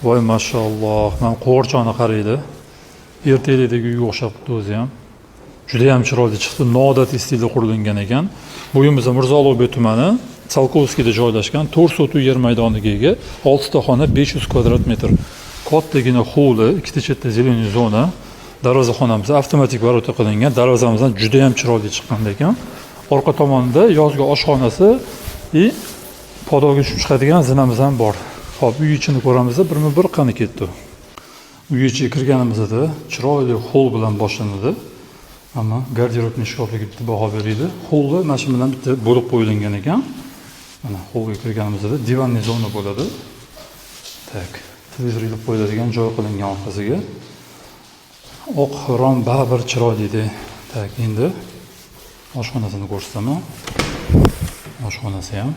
Voy mashalloh, men qo'rchoni qaraydi. Ertakdagi uyga o'xshab turibdi o'zi ham. Juda ham chiroyli chiqdi, noodatiy stilda qurilgan ekan. Bu uyimiz Mirzo Ulug'bek tumani, Tsalkovskiyda joylashgan 4 yer maydoniga ega, 6 ta xona, 500 kvadrat metr. Kattagina hovli, ikkita chetda zeleniy zona, darvozaxonamiz avtomatik varota qilingan, darvozamizdan juda ham chiroyli chiqqan ekan. Orqa tomonda yozgi oshxonasi va podolga tushib chiqadigan zinamiz ham bor. Xo'p, uy ichini ko'ramiz, birma-bir qani ketdi. Uy ichiga kirganimizda chiroyli hol bilan boshlanadi. Ammo garderobni shkofliga bitta baho beraydi. Holda mana shu bilan bitta bo'lib qo'yilgan ekan. Mana holga kirganimizda divanli zona bo'ladi. Tak, televizor ilib qo'yiladigan joy qilingan orqasiga. Oq rom baribir chiroyli edi. Tak, endi oshxonasini ko'rsataman. Oshxonasi ham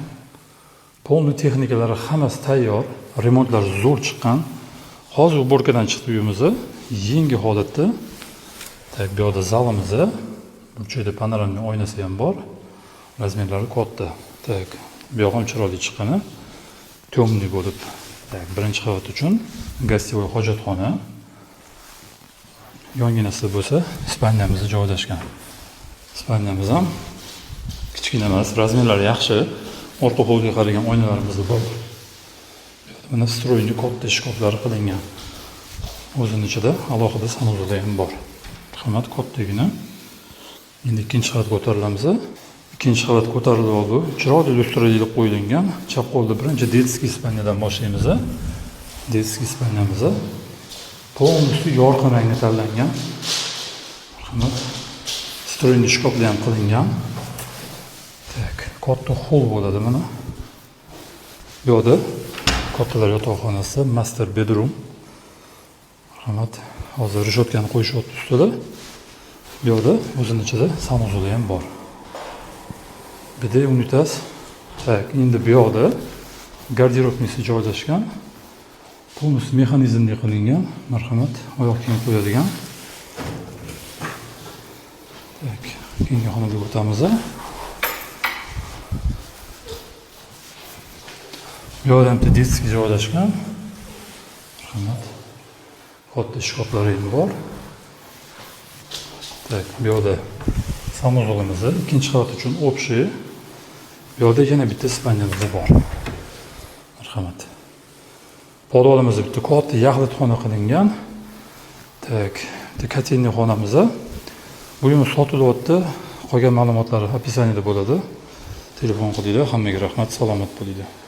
polni texnikalari hammasi tayyor, remontlar zo'r chiqqan. Hozir ubоркаdan chiqdi uyimiz, yangi holatda. Tak, bu yerda zalimiz, bu joyda panoramli oynasi ham bor. Razmerlari katta. Tak, bu yoq ham chiroyli chiqqan. Temniy bo'lib. Tak, birinchi qavat uchun gostivoy hojatxona. Yonginasida bo'lsa, spalnyamiz joylashgan. Spalnyamiz ham kichkina emas, razmerlari yaxshi. Orqa hovliga qaragan oynalarimiz bor. Mana stroyli katta shkoflar qilingan. O'zining ichida alohida sanuzlar ham bor. Qimmat kattagina. Endi ikkinchi qavat ko'tarilamiz. Ikkinchi qavat ko'tarilib oldi. Chiroyli lyustralar qo'yilgan. Chap qo'lda birinchi detskiy spalniyadan boshlaymiz. Detskiy spalnyamiz polностью yorqin rangda tanlangan. Qimmat stroyli shkoflar ham qilingan. Tak, katta hol bo'ladi mana. Bu yerda kattalar yotoqxonasi, master bedroom. Rahmat. Hozir rishotkani qo'yishyapti ustida. Bu yerda o'zining ichida sanuzli ham bor. Bitta unitas. Tak, endi bu yerda garderobnisi joylashgan. Polностью mexanizmli qilingan. Marhamat, oyoq kiyim qo'yadigan. Tak, keyingi xonaga o'tamiz. Bu yerda ham disk joylashgan. Rahmat. Katta shkoflar ham bor. Tak, bu yerda sanuzlimiz, ikkinchi qavat uchun общий. Bu yerda yana bitta spalnyamiz bor. Marhamat. Podolimiz bitta katta yaxlitxona qilingan. Tak, bitta kotelniy xonamiz. Bu uyimiz sotilyapti. Qolgan ma'lumotlar opisaniyada bo'ladi. Telefon qilinglar. Hammaga rahmat, salomat bo'linglar.